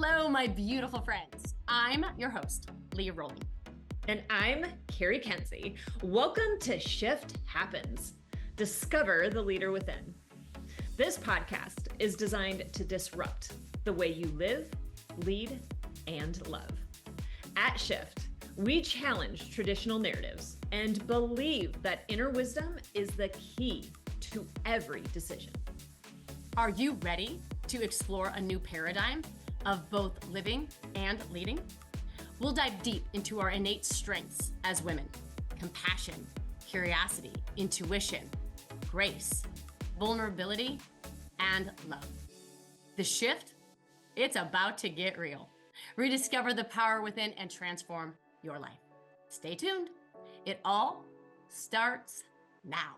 Hello, my beautiful friends. I'm your host, Leah Rowling. And I'm CARI Kenzie. Welcome to Shift Happens. Discover the leader within. This podcast is designed to disrupt the way you live, lead, and love. At Shift, we challenge traditional narratives and believe that inner wisdom is the key to every decision. Are you ready to explore a new paradigm of both living and leading? We'll dive deep into our innate strengths as women: compassion, curiosity, intuition, grace, vulnerability, and love. The shift, it's about to get real. Rediscover the power within and transform your life. Stay tuned. It all starts now.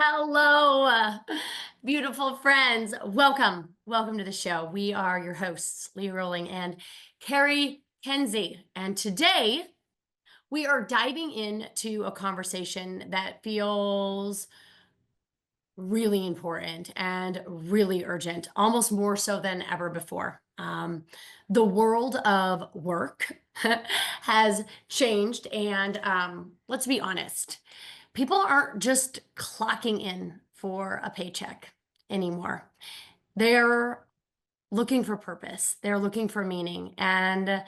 Hello, beautiful friends. Welcome to the show. We are your hosts, Leah Rowling and CARI Kenzie. And today we are diving into a conversation that feels really important and really urgent, almost more so than ever before. The world of work has changed, and let's be honest. People aren't just clocking in for a paycheck anymore. They're looking for purpose. They're looking for meaning. And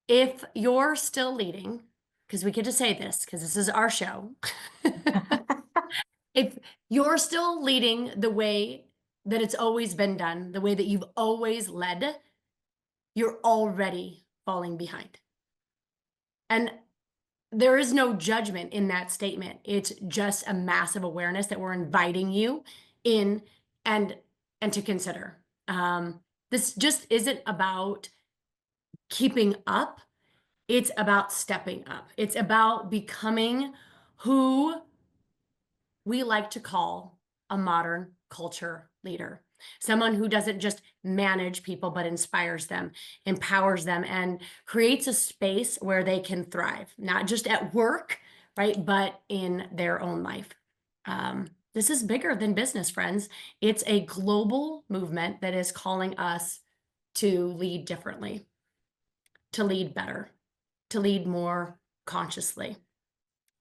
if you're still leading, because we get to say this, because this is our show, if you're still leading the way that it's always been done, the way that you've always led, you're already falling behind. And there is no judgment in that statement. It's just a massive awareness that we're inviting you in and to consider. This just isn't about keeping up. It's about stepping up. It's about becoming who we like to call a modern culture leader. Someone who doesn't just manage people, but inspires them, empowers them, and creates a space where they can thrive, not just at work, right, but in their own life. This is bigger than business, friends. It's a global movement that is calling us to lead differently, to lead better, to lead more consciously.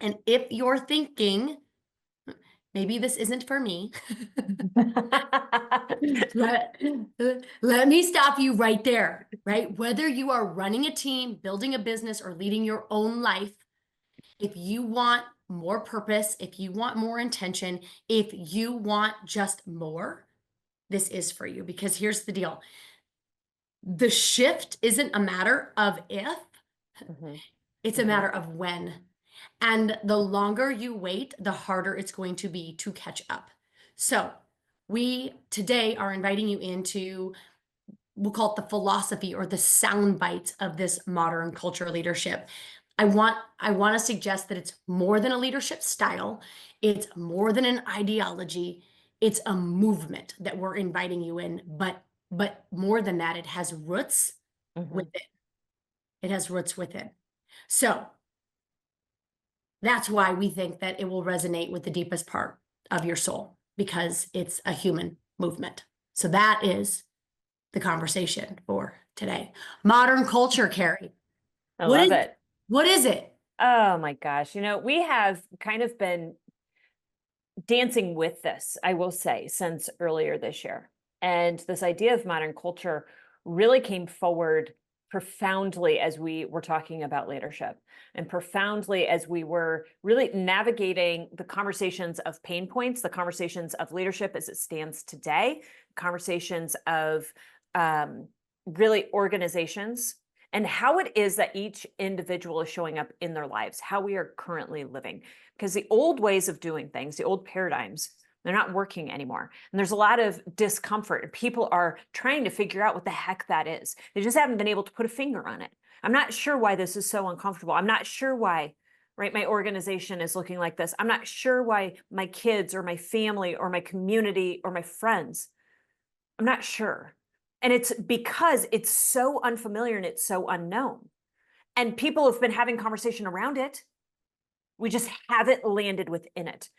And if you're thinking, maybe this isn't for me, let me stop you right there, right? Whether you are running a team, building a business, or leading your own life, if you want more purpose, if you want more intention, if you want just more, this is for you. Because here's the deal. The shift isn't a matter of if, it's a matter of when. And the longer you wait, the harder it's going to be to catch up. So we today are inviting you into, we'll call it the philosophy or the sound bites of this modern culture leadership. I want to suggest that it's more than a leadership style. It's more than an ideology. It's a movement that we're inviting you in. But more than that, it has roots within. It has roots within. So that's why we think that it will resonate with the deepest part of your soul, because it's a human movement. So that is the conversation for today. Modern culture, CARI. I love it. What is it? Oh my gosh. We have kind of been dancing with this, I will say, since earlier this year. And this idea of modern culture really came forward profoundly as we were talking about leadership, and profoundly as we were really navigating the conversations of pain points, the conversations of leadership as it stands today, conversations of really organizations, and how it is that each individual is showing up in their lives, how we are currently living. Because the old ways of doing things, the old paradigms, they're not working anymore. And there's a lot of discomfort, and people are trying to figure out what the heck that is. They just haven't been able to put a finger on it. I'm not sure why this is so uncomfortable. I'm not sure why, right, my organization is looking like this. I'm not sure why my kids or my family or my community or my friends, I'm not sure. And it's because it's so unfamiliar and it's so unknown. And people have been having conversation around it. We just haven't landed within it.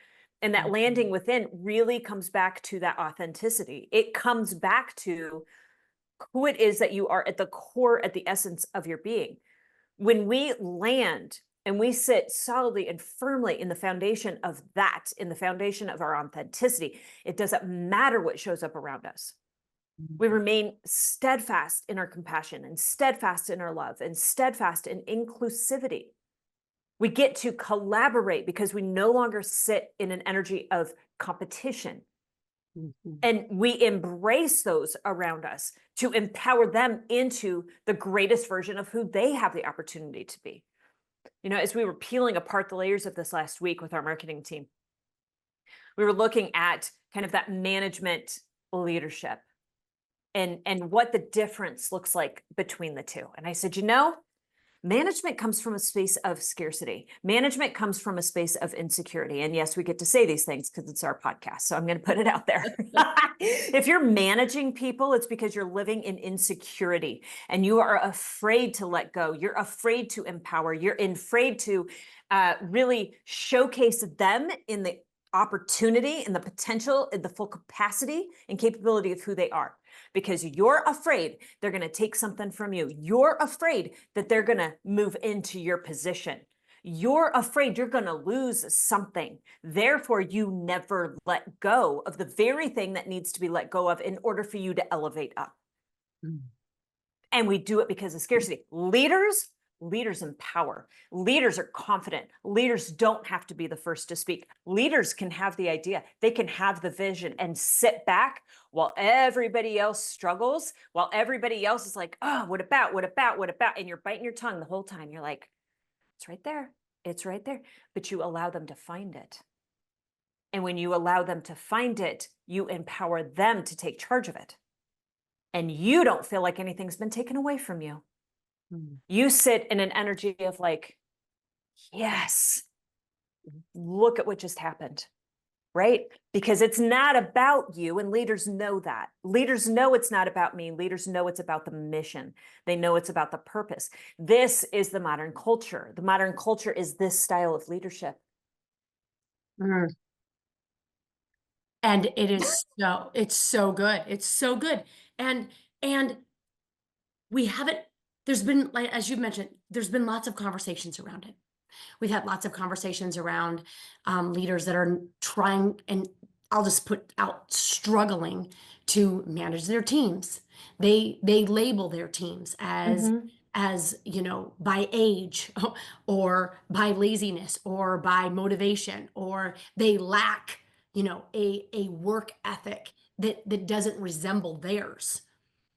And that landing within really comes back to that authenticity. It comes back to who it is that you are at the core, at the essence of your being. When we land and we sit solidly and firmly in the foundation of that, in the foundation of our authenticity, it doesn't matter what shows up around us. We remain steadfast in our compassion and steadfast in our love and steadfast in inclusivity. We get to collaborate because we no longer sit in an energy of competition. And we embrace those around us to empower them into the greatest version of who they have the opportunity to be. You know, as we were peeling apart the layers of this last week with our marketing team, we were looking at kind of that management leadership and what the difference looks like between the two. And I said, you know, management comes from a space of scarcity. Management comes from a space of insecurity. And yes, we get to say these things because it's our podcast. So I'm going to put it out there. If you're managing people, it's because you're living in insecurity and you are afraid to let go. You're afraid to empower. You're afraid to really showcase them in the opportunity and the potential and the full capacity and capability of who they are. Because you're afraid they're going to take something from you. You're afraid that they're going to move into your position. You're afraid you're going to lose something. Therefore, you never let go of the very thing that needs to be let go of in order for you to elevate up. And we do it because of scarcity. Leaders empower. Leaders are confident. Leaders don't have to be the first to speak. Leaders can have the idea. They can have the vision and sit back while everybody else struggles, while everybody else is like, oh, what about? And you're biting your tongue the whole time. You're like, it's right there. It's right there. But you allow them to find it. And when you allow them to find it, you empower them to take charge of it. And you don't feel like anything's been taken away from you. You sit in an energy of like, yes, look at what just happened, right? Because it's not about you, and leaders know that. Leaders know it's not about me. Leaders know it's about the mission. They know it's about the purpose. This is the modern culture. The modern culture is this style of leadership. And it's so good. It's so good. And we haven't, there's been, like, as you mentioned, there's been lots of conversations around it. We've had lots of conversations around leaders that are trying, and I'll just put out, struggling to manage their teams. They label their teams as you know, by age or by laziness or by motivation, or they lack, you know, a work ethic that doesn't resemble theirs.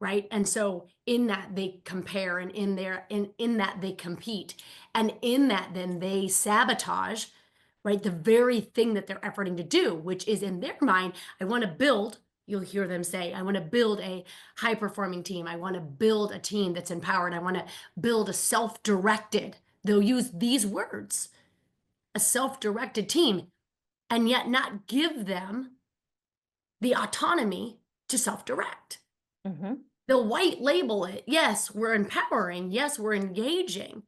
Right. And so in that they compare, and in that they compete, and in that then they sabotage, right, the very thing that they're efforting to do, which is, in their mind, I want to build, you'll hear them say, I want to build a high performing team. I want to build a team that's empowered. I want to build a self-directed, they'll use these words, a self-directed team, and yet not give them the autonomy to self-direct. They'll white label it. Yes, we're empowering. Yes, we're engaging.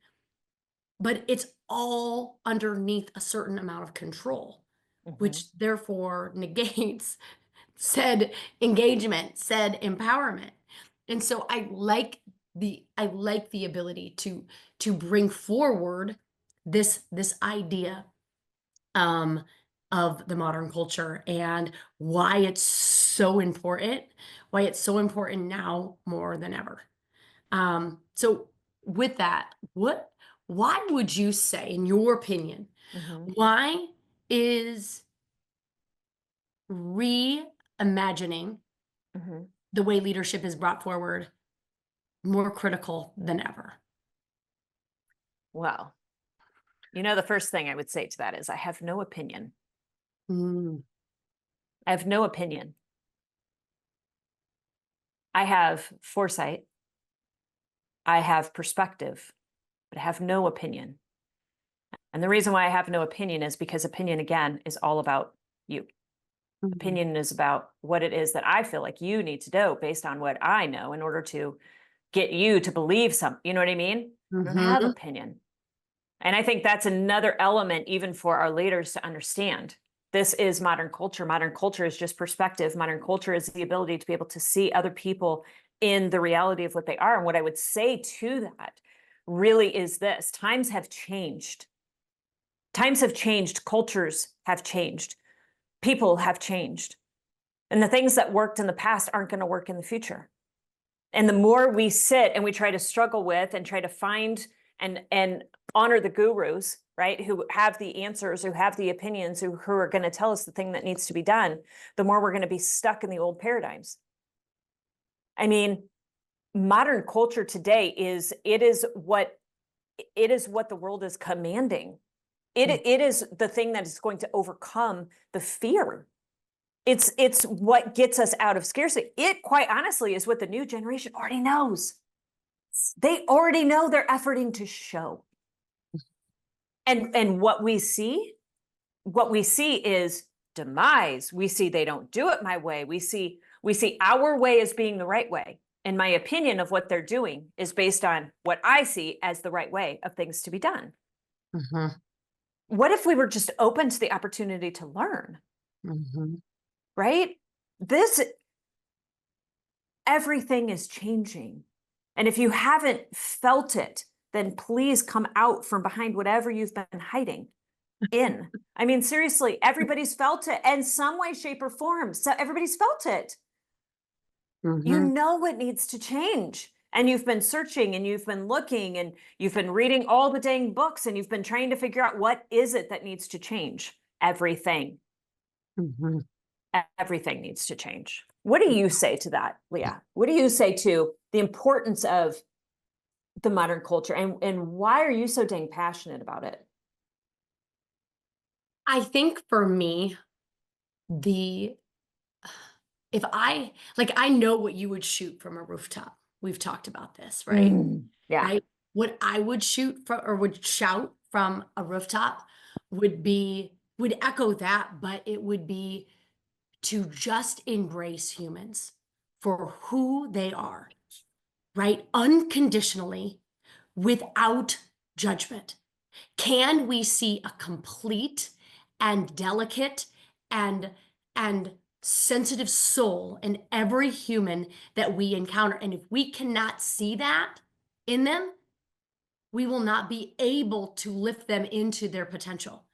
But it's all underneath a certain amount of control, which therefore negates said engagement, said empowerment. And so I like the ability to bring forward this idea of the modern culture, and why it's so important, now more than ever. So with that, why would you say, in your opinion, why is reimagining the way leadership is brought forward more critical than ever? Well, you know, the first thing I would say to that is I have no opinion. I have no opinion. I have foresight. I have perspective, but I have no opinion. And the reason why I have no opinion is because opinion, again, is all about you. Opinion is about what it is that I feel like you need to know based on what I know in order to get you to believe something. You know what I mean? I don't have opinion. And I think that's another element even for our leaders to understand. This is modern culture. Modern culture is just perspective. Modern culture is the ability to be able to see other people in the reality of what they are. And what I would say to that really is this: times have changed. Times have changed. Cultures have changed. People have changed. And the things that worked in the past aren't going to work in the future. And the more we sit and we try to struggle with and try to find and honor the gurus, right, who have the answers, who have the opinions, who are going to tell us the thing that needs to be done, the more we're going to be stuck in the old paradigms. I mean, modern culture today is what the world is commanding. It is the thing that is going to overcome the fear. It's what gets us out of scarcity. It, quite honestly, is what the new generation already knows. They already know, they're efforting to show. And what we see is demise. We see they don't do it my way. We see our way as being the right way. And my opinion of what they're doing is based on what I see as the right way of things to be done. Mm-hmm. What if we were just open to the opportunity to learn? Mm-hmm. Right? Everything is changing. And if you haven't felt it, then please come out from behind whatever you've been hiding in. I mean, seriously, everybody's felt it in some way, shape, or form. So everybody's felt it. Mm-hmm. You know what needs to change. And you've been searching and you've been looking and you've been reading all the dang books and you've been trying to figure out what is it that needs to change. Everything. Mm-hmm. Everything needs to change. What do you say to that, Leah? What do you say to the importance of the modern culture and why are you so dang passionate about it? I think for me, if I know what you would shoot from a rooftop. We've talked about this, right? Yeah. Right? What I would shoot from or would shout from a rooftop would echo that, but it would be to just embrace humans for who they are, right? Unconditionally, without judgment. Can we see a complete and delicate and and sensitive soul in every human that we encounter? And if we cannot see that in them, we will not be able to lift them into their potential.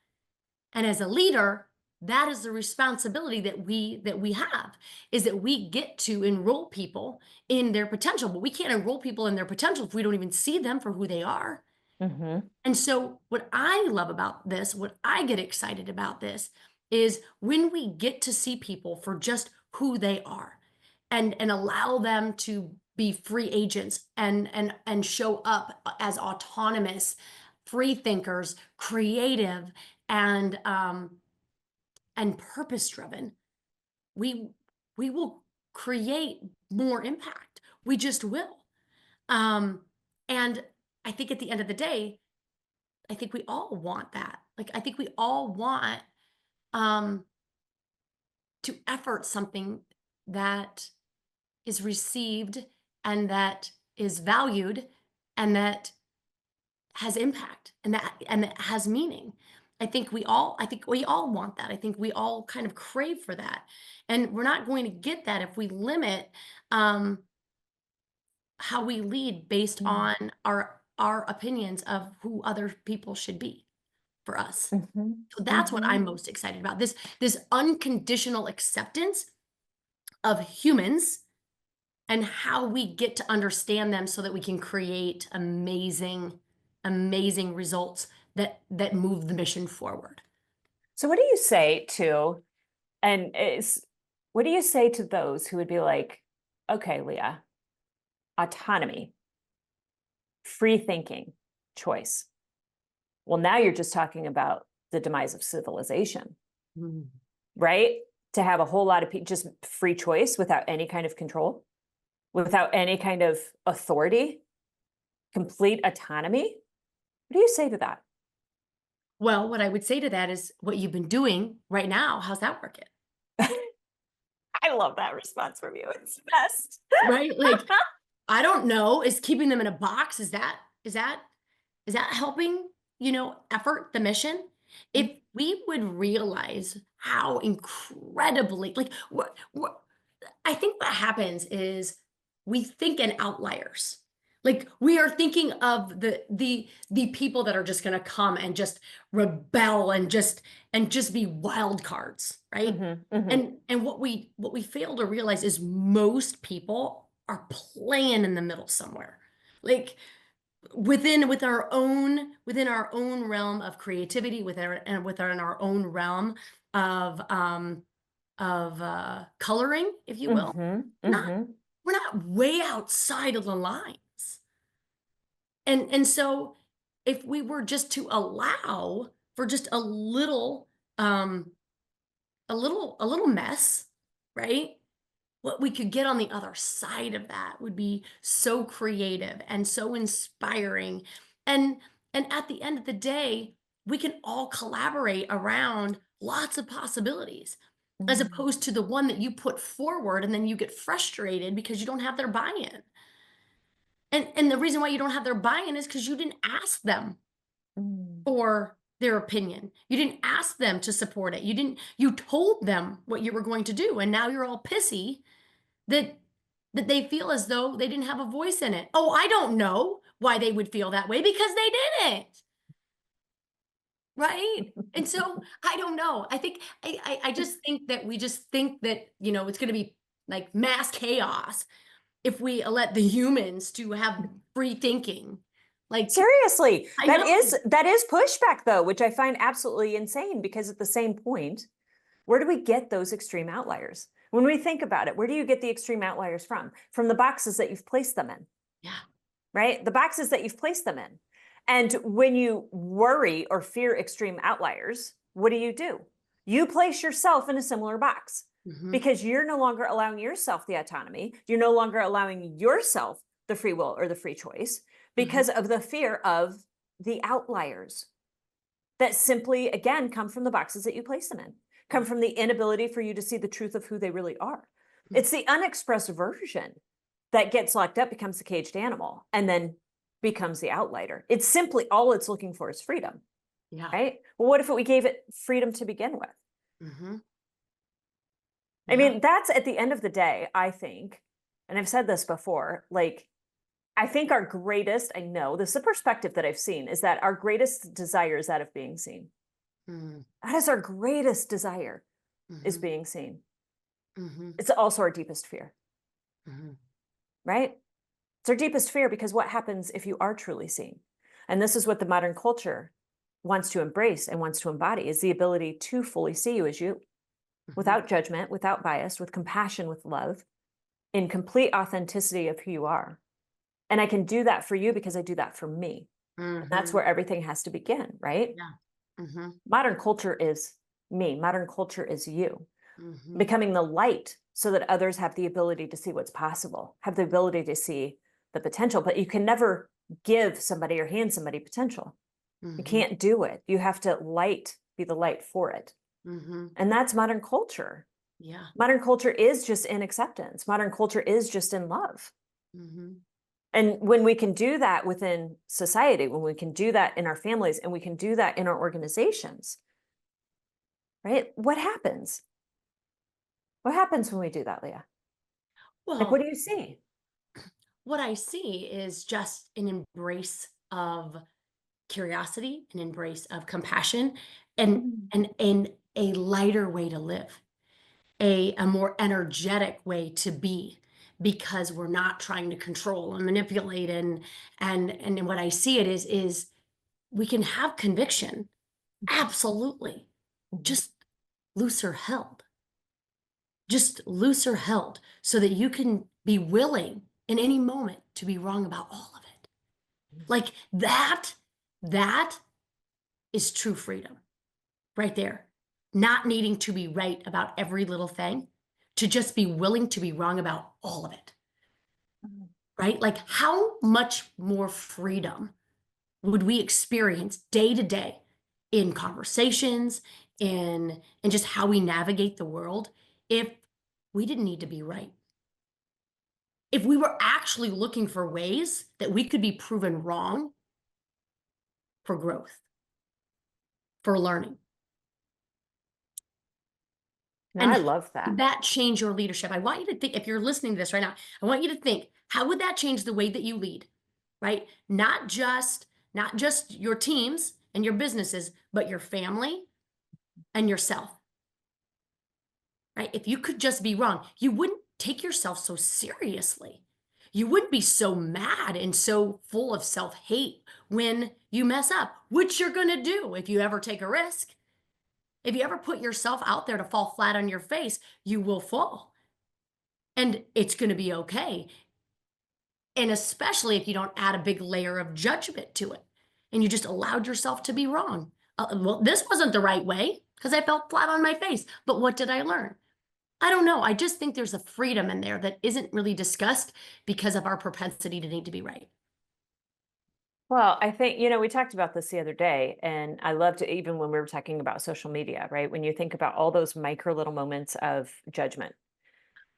And as a leader, that is the responsibility that we have, is that we get to enroll people in their potential. But we can't enroll people in their potential if we don't even see them for who they are. Mm-hmm. And so what I love about this, what I get excited about this, is when we get to see people for just who they are and allow them to be free agents and show up as autonomous, free thinkers, creative, and purpose driven, we we will create more impact. We just will. And I think at the end of the day, I think we all want that. Like, I think we all want um, to effort something that is received and that is valued and that has impact and that has meaning. I think we all want that. I think we all kind of crave for that. And we're not going to get that if we limit um, how we lead based on our opinions of who other people should be for us. Mm-hmm. So that's what Mm-hmm. I'm most excited about. This unconditional acceptance of humans and how we get to understand them so that we can create amazing results that move the mission forward. So what do you say to, what do you say to those who would be like, okay, Leah, autonomy, free thinking, choice. Well, now you're just talking about the demise of civilization, right? To have a whole lot of people just free choice without any kind of control, without any kind of authority, complete autonomy. What do you say to that? Well, what I would say to that is what you've been doing right now. How's that working? I love that response from you. It's the best. Right? Like, I don't know. Is keeping them in a box, is that helping, effort the mission? If we would realize how incredibly, like, what I think what happens is we think in outliers. Like we are thinking of the people that are just going to come and just rebel and just be wild cards, right? Hmm. Hmm. And what we fail to realize is most people are playing in the middle somewhere. Like within our own realm of creativity, within our own realm of coloring, if you will. Hmm. Not Hmm. We're not way outside of the lines. And so if we were just to allow for just um a little mess, right? What we could get on the other side of that would be so creative and so inspiring. And and at the end of the day, we can all collaborate around lots of possibilities as Hmm. opposed to the one that you put forward and then you get frustrated because you don't have their buy-in. And the reason why you don't have their buy-in is because you didn't ask them Hmm. for their opinion. You didn't ask them to support it. You told them what you were going to do, and now you're all pissy that they feel as though they didn't have a voice in it. Oh, I don't know why they would feel that way because they didn't, right? And so I don't know. I think I just think that we just think that, it's going to be like mass chaos if we let the humans to have free thinking. Like Seriously, I that know. is pushback though, which I find absolutely insane because at the same point, where do we get those extreme outliers? When we think about it, where do you get the extreme outliers from? From the boxes that you've placed them in, Yeah. right? The boxes that you've placed them in. And when you worry or fear extreme outliers, what do? You place yourself in a similar box Hmm. because you're no longer allowing yourself the autonomy. You're no longer allowing yourself the free will or the free choice Hmm. because of the fear of the outliers that simply, again, come from the boxes that you place them in, come Yeah. from the inability for you to see the truth of who they really are. It's the unexpressed version that gets locked up, becomes the caged animal, and then becomes the outlier. It's simply all it's looking for is freedom, Yeah. right? Well, what if we gave it freedom to begin with? Hmm. I Yeah. mean, that's at the end of the day, I think, and I've said this before, like, I think our greatest, I know this is a perspective that I've seen, is that our greatest desire is that of being seen. Hmm. That is our greatest desire, is Hmm. being seen. Hmm. It's also our deepest fear, Hmm. right? It's our deepest fear because what happens if you are truly seen? And this is what the modern culture wants to embrace and wants to embody is the ability to fully see you as you, Hmm. without judgment, without bias, with compassion, with love, in complete authenticity of who you are. And I can do that for you because I do that for me. And that's Hmm. where everything has to begin, right? Yeah. Hmm. Modern culture is me. Modern culture is you. Hmm. Becoming the light so that others have the ability to see what's possible, have the ability to see the potential. But you can never give somebody or hand somebody potential. You Hmm. can't do it. You have to be the light for it. Hmm. And that's modern culture. Yeah. Modern culture is just in acceptance. Modern culture is just in love. Hmm. And when we can do that within society, when we can do that in our families, and we can do that in our organizations, right? What happens? What happens when we do that, Leah? Like, what Well, do you see? what I see is just an embrace of curiosity, an embrace of compassion, and Mm. a lighter way to live, a more energetic way to be, because we're not trying to control and manipulate. And what I see it is we can have conviction, absolutely, Mhm. just looser held, so that you can be willing in any moment to be wrong about all of it. Like that is true freedom right there. Not needing to be right about every little thing, to just be willing to be wrong about all of it, Mhm. right? Like how much more freedom would we experience day to day in conversations, in just how we navigate the world, if we didn't need to be right? If we were actually looking for ways that we could be proven wrong for growth, for learning. No, And I how love would that. that change your leadership? I want you to think, if you're listening to this right now, I want you to think, how would that change the way that you lead? Right? Not just your teams and your businesses, but your family and yourself. Right? If you could just be wrong, you wouldn't take yourself so seriously. You wouldn't be so mad and so full of self-hate when you mess up, which you're going to do if you ever take a risk. If you ever put yourself out there to fall flat on your face, you will fall. And it's going to be okay. And especially if you don't add a big layer of judgment to it and you just allowed yourself to be wrong. Well, this wasn't the right way because I fell flat on my face. But what did I learn? I don't know. I just think there's a freedom in there that isn't really discussed because of our propensity to need to be right. Well, I think, we talked about this the other day, and I loved it even when we were talking about social media, right? When you think about all those micro little moments of judgment.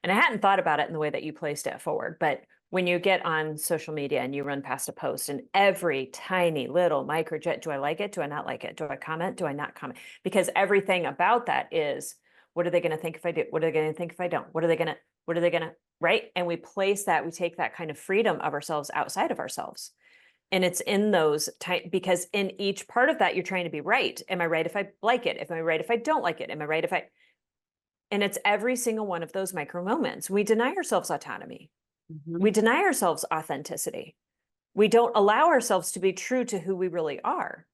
And I hadn't thought about it in the way that you placed it forward, but when you get on social media and you run past a post and every tiny little micro jet, do I like it? Do I not like it? Do I comment? Do I not comment? Because everything about that is, what are they going to think if I do? What are they going to think if I don't? What are they going to, right? And we take that kind of freedom of ourselves outside of ourselves. And it's in those because in each part of that, you're trying to be right. Am I right if I like it? Am I right if I don't like it? Am I right if I, and it's every single one of those micro moments. We deny ourselves autonomy. We deny ourselves authenticity. We don't allow ourselves to be true to who we really are.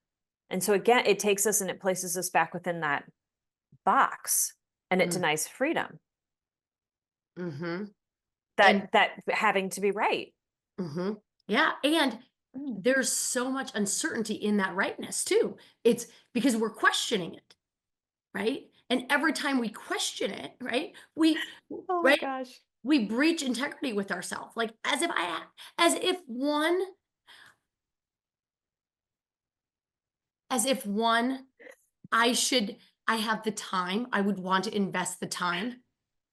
And so again, it takes us and it places us back within that box, and it denies freedom. Mm-hmm. That having to be right. Mm-hmm. Yeah. And there's so much uncertainty in that rightness too. It's because we're questioning it, right? And every time we question it, right, Oh my right, gosh. we breach integrity with ourselves, like as if one, I have the time, I would want to invest the time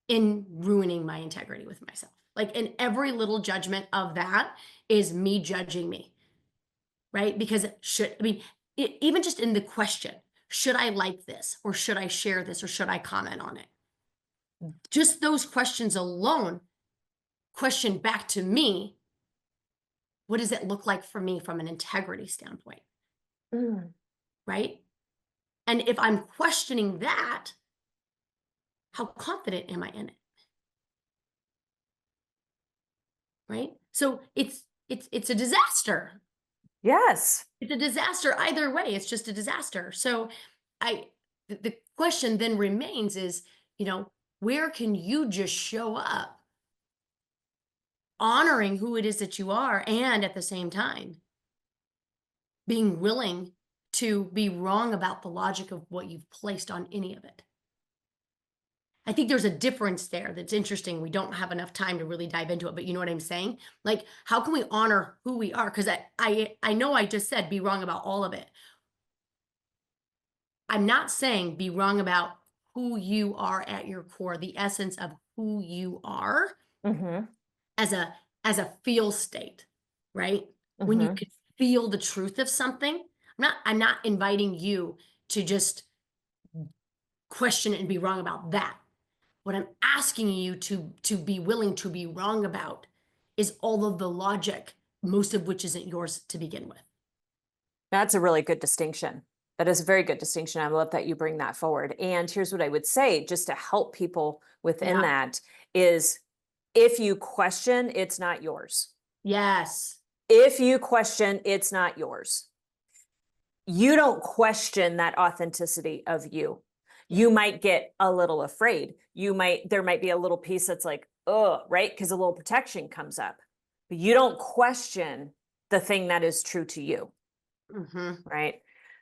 in ruining my integrity with myself. Like, and every little judgment of that is me judging me, right? Because even just in the question, should I like this, or should I share this, or should I comment on it? Just those questions alone question back to me, what does it look like for me from an integrity standpoint? Right? And if I'm questioning that, how confident am I in it? Right? So it's a disaster. Yes. It's a disaster either way. It's just a disaster. So the question then remains is, where can you just show up honoring who it is that you are, and at the same time being willing to be wrong about the logic of what you've placed on any of it. I think there's a difference there that's interesting. We don't have enough time to really dive into it, but you know what I'm saying? Like, how can we honor who we are? Because I know I just said be wrong about all of it. I'm not saying be wrong about who you are at your core, the essence of who you are as a feel state, right? When you could feel the truth of something. I'm not inviting you to just question it and be wrong about that. What I'm asking you to be willing to be wrong about is all of the logic, most of which isn't yours to begin with. That's a really good distinction. That is a very good distinction. I love that you bring that forward. And here's what I would say, just to help people within that, is if you question, it's not yours. Yes. If you question, it's not yours. You don't question that authenticity of you. You might get a little afraid. There might be a little piece that's like, oh, right? Because a little protection comes up. But you don't question the thing that is true to you. Right.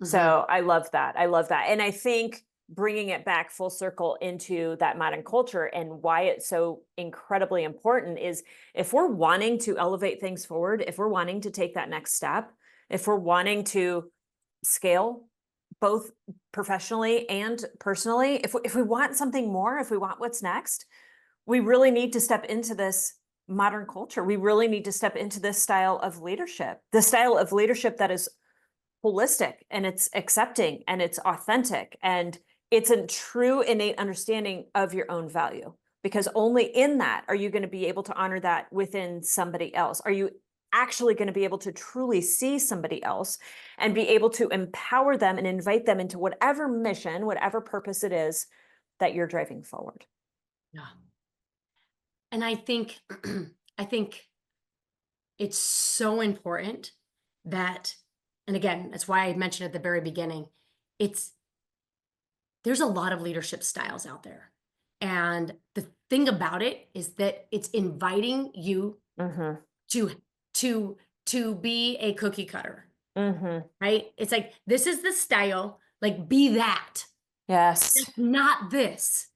So I love that. I love that. And I think bringing it back full circle into that modern culture and why it's so incredibly important is, if we're wanting to elevate things forward, if we're wanting to take that next step, if we're wanting to scale both professionally and personally, if we want something more, if we want what's next, we really need to step into this modern culture. We really need to step into this style of leadership, the style of leadership that is holistic and it's accepting and it's authentic and it's a true innate understanding of your own value, because only in that are you going to be able to honor that within somebody else. Are you actually going to be able to truly see somebody else and be able to empower them and invite them into whatever mission, whatever purpose it is that you're driving forward? Yeah. And I think, I think it's so important that, and again, that's why I mentioned at the very beginning, it's, there's a lot of leadership styles out there. And the thing about it is that it's inviting you Mm-hmm. to to be a cookie cutter, Mm-hmm. right? It's like, this is the style, like, be that. Yes. That's not this.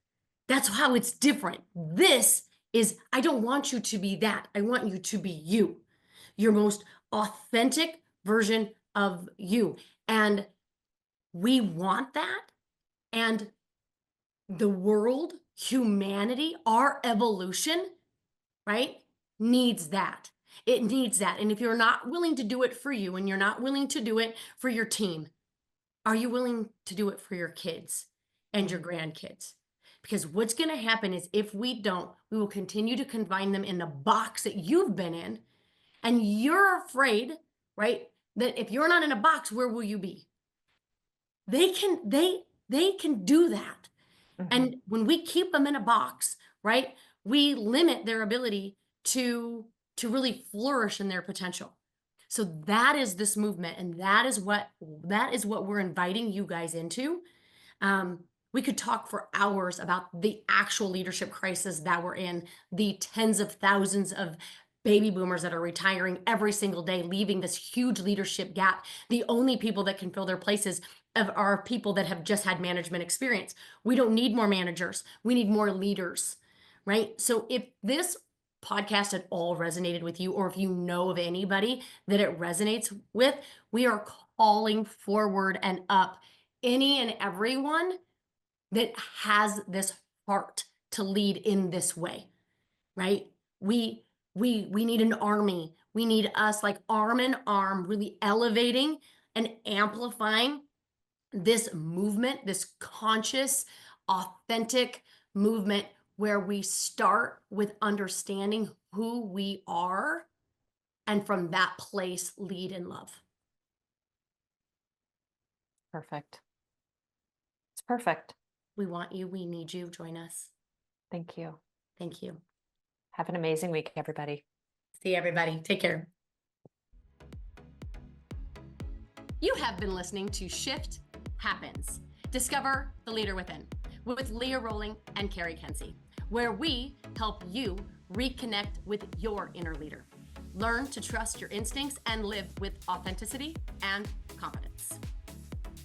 That's how it's different. This is, I don't want you to be that. I want you to be you, your most authentic version of you. And we want that. And the world, humanity, our evolution, right, needs that. It needs that. And if you're not willing to do it for you and you're not willing to do it for your team, are you willing to do it for your kids and your grandkids? Because what's going to happen is, if we don't, we will continue to confine them in the box that you've been in. And you're afraid, right, that if you're not in a box, where will you be? They can do that. Mm-hmm. And when we keep them in a box, right, we limit their ability to really flourish in their potential. So that is this movement, and that is what we're inviting you guys into. We could talk for hours about the actual leadership crisis that we're in, the tens of thousands of baby boomers that are retiring every single day, leaving this huge leadership gap. The only people that can fill their places are people that have just had management experience. We don't need more managers. We need more leaders, right? So if this podcast at all resonated with you, or if you know of anybody that it resonates with, we are calling forward and up any and everyone that has this heart to lead in this way, right? We need an army. We need us, like, arm in arm, really elevating and amplifying this movement, this conscious, authentic movement, where we start with understanding who we are, and from that place lead in love. Perfect. It's perfect. We want you. We need you. Join us. Thank you. Thank you. Have an amazing week, everybody. See everybody. Take care. You have been listening to Shift Happens. Discover the leader within, with Leah Rowling and CARI Kenzie, where we help you reconnect with your inner leader. Learn to trust your instincts and live with authenticity and confidence.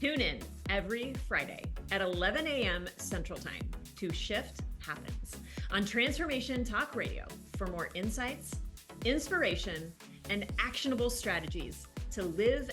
Tune in every Friday at 11 a.m. Central Time to Shift Happens on Transformation Talk Radio for more insights, inspiration, and actionable strategies to live